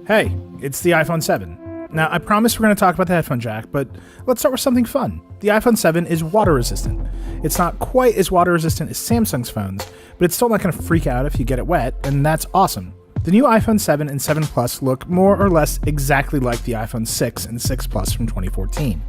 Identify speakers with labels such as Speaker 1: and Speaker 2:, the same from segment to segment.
Speaker 1: Hey, it's the iPhone 7. Now, I promise we're going to talk about the headphone jack, but let's start with something fun. The iPhone 7 is water resistant. It's not quite as water resistant as Samsung's phones, but it's still not going to freak out if you get it wet, and that's awesome. The new iPhone 7 and 7 Plus look more or less exactly like the iPhone 6 and 6 Plus from 2014.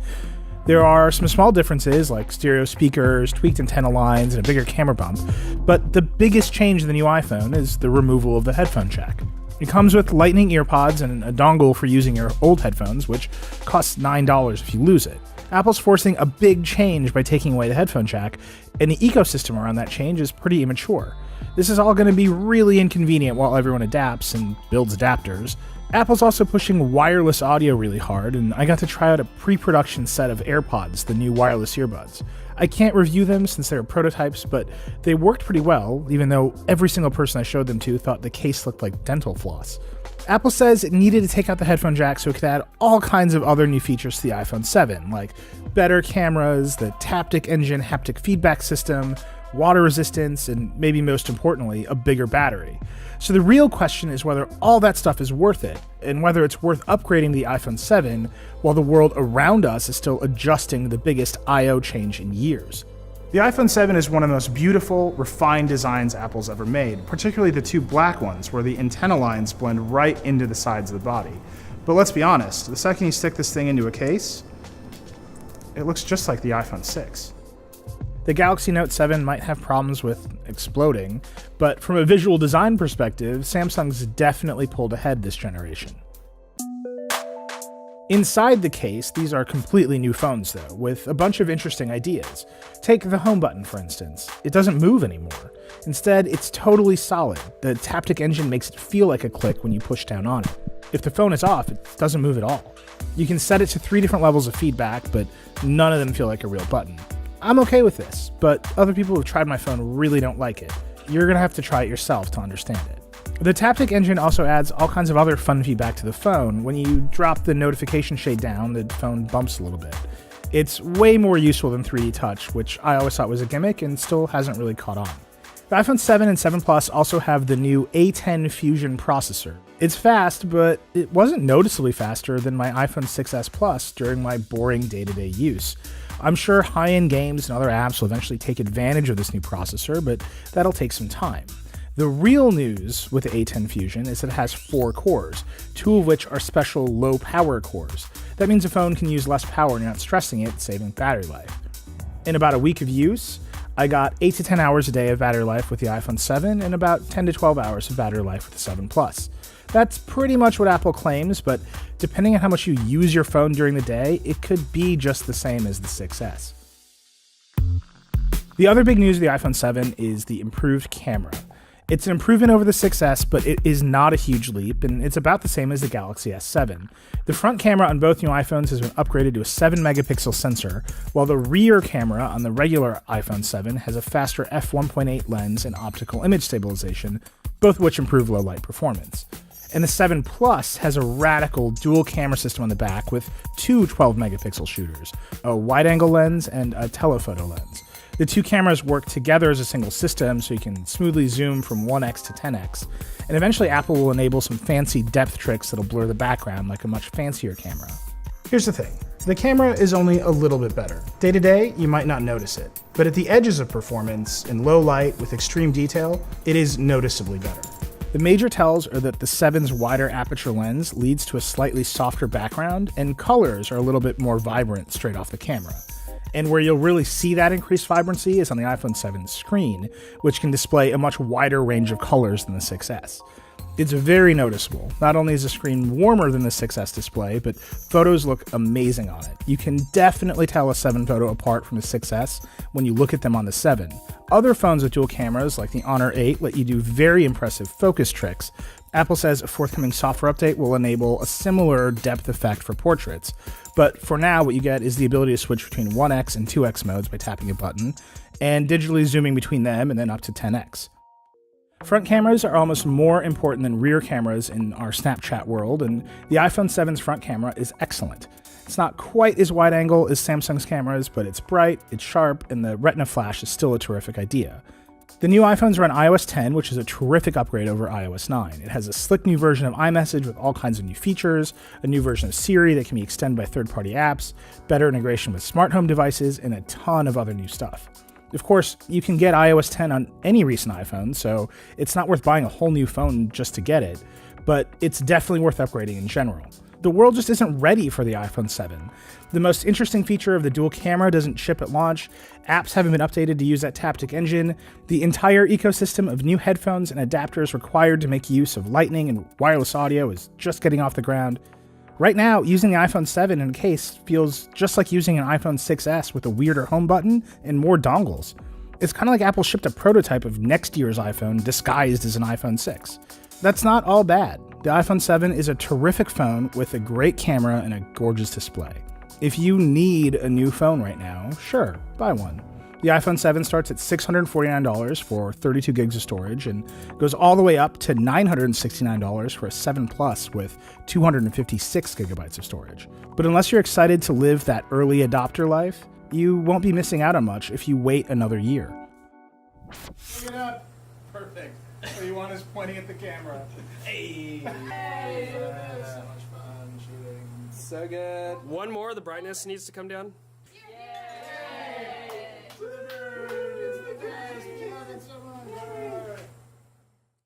Speaker 1: There are some small differences like stereo speakers, tweaked antenna lines, and a bigger camera bump, but the biggest change in the new iPhone is the removal of the headphone jack. It comes with Lightning earpods and a dongle for using your old headphones, which costs $9 if you lose it. Apple's forcing a big change by taking away the headphone jack, and the ecosystem around that change is pretty immature. This is all going to be really inconvenient while everyone adapts and builds adapters. Apple's also pushing wireless audio really hard, and I got to try out a pre-production set of AirPods, the new wireless earbuds. I can't review them since they're prototypes, but they worked pretty well, even though every single person I showed them to thought the case looked like dental floss. Apple says it needed to take out the headphone jack so it could add all kinds of other new features to the iPhone 7, like better cameras, the Taptic Engine haptic feedback system, water resistance, and maybe most importantly, a bigger battery. So the real question is whether all that stuff is worth it, and whether it's worth upgrading the iPhone 7 while the world around us is still adjusting the biggest I/O change in years. The iPhone 7 is one of the most beautiful, refined designs Apple's ever made, particularly the two black ones where the antenna lines blend right into the sides of the body. But let's be honest, the second you stick this thing into a case, it looks just like the iPhone 6. The Galaxy Note 7 might have problems with exploding, but from a visual design perspective, Samsung's definitely pulled ahead this generation. Inside the case, these are completely new phones though, with a bunch of interesting ideas. Take the home button, for instance. It doesn't move anymore. Instead, it's totally solid. The Taptic Engine makes it feel like a click when you push down on it. If the phone is off, it doesn't move at all. You can set it to 3 different levels of feedback, but none of them feel like a real button. I'm okay with this, but other people who've tried my phone really don't like it. You're gonna have to try it yourself to understand it. The Taptic Engine also adds all kinds of other fun feedback to the phone. When you drop the notification shade down, the phone bumps a little bit. It's way more useful than 3D Touch, which I always thought was a gimmick and still hasn't really caught on. The iPhone 7 and 7 Plus also have the new A10 Fusion processor. It's fast, but it wasn't noticeably faster than my iPhone 6s Plus during my boring day-to-day use. I'm sure high-end games and other apps will eventually take advantage of this new processor, but that'll take some time. The real news with the A10 Fusion is that it has 4 cores, 2 of which are special low-power cores. That means the phone can use less power and you're not stressing it, saving battery life. In about a week of use, I got 8 to 10 hours a day of battery life with the iPhone 7 and about 10 to 12 hours of battery life with the 7 Plus. That's pretty much what Apple claims, but depending on how much you use your phone during the day, it could be just the same as the 6S. The other big news of the iPhone 7 is the improved camera. It's an improvement over the 6S, but it is not a huge leap, and it's about the same as the Galaxy S7. The front camera on both new iPhones has been upgraded to a 7-megapixel sensor, while the rear camera on the regular iPhone 7 has a faster f1.8 lens and optical image stabilization, both of which improve low-light performance. And the 7 Plus has a radical dual camera system on the back with 2 12-megapixel shooters, a wide-angle lens and a telephoto lens. The 2 cameras work together as a single system so you can smoothly zoom from 1x to 10x, and eventually Apple will enable some fancy depth tricks that'll blur the background like a much fancier camera. Here's the thing, the camera is only a little bit better. Day to day, you might not notice it, but at the edges of performance, in low light with extreme detail, it is noticeably better. The major tells are that the 7's wider aperture lens leads to a slightly softer background, and colors are a little bit more vibrant straight off the camera. And where you'll really see that increased vibrancy is on the iPhone 7 screen, which can display a much wider range of colors than the 6S. It's very noticeable. Not only is the screen warmer than the 6S display, but photos look amazing on it. You can definitely tell a 7 photo apart from the 6S when you look at them on the 7. Other phones with dual cameras, like the Honor 8, let you do very impressive focus tricks. Apple says a forthcoming software update will enable a similar depth effect for portraits. But for now, what you get is the ability to switch between 1x and 2x modes by tapping a button, and digitally zooming between them and then up to 10x. Front cameras are almost more important than rear cameras in our Snapchat world, and the iPhone 7's front camera is excellent. It's not quite as wide angle as Samsung's cameras, but it's bright, it's sharp, and the Retina flash is still a terrific idea. The new iPhones run iOS 10, which is a terrific upgrade over iOS 9. It has a slick new version of iMessage with all kinds of new features, a new version of Siri that can be extended by third-party apps, better integration with smart home devices, and a ton of other new stuff. Of course, you can get iOS 10 on any recent iPhone, so it's not worth buying a whole new phone just to get it, but it's definitely worth upgrading in general. The world just isn't ready for the iPhone 7. The most interesting feature of the dual camera doesn't ship at launch, apps haven't been updated to use that Taptic engine, the entire ecosystem of new headphones and adapters required to make use of Lightning and wireless audio is just getting off the ground. Right now, using the iPhone 7 in a case feels just like using an iPhone 6S with a weirder home button and more dongles. It's kind of like Apple shipped a prototype of next year's iPhone disguised as an iPhone 6. That's not all bad. The iPhone 7 is a terrific phone with a great camera and a gorgeous display. If you need a new phone right now, sure, buy one. The iPhone 7 starts at $649 for 32 gigs of storage and goes all the way up to $969 for a 7 Plus with 256 gigabytes of storage. But unless you're excited to live that early adopter life, you won't be missing out on much if you wait another year. Look it up. Perfect. So you want us pointing at the camera. Hey! So much fun shooting.
Speaker 2: So good. One more, the brightness needs to come down.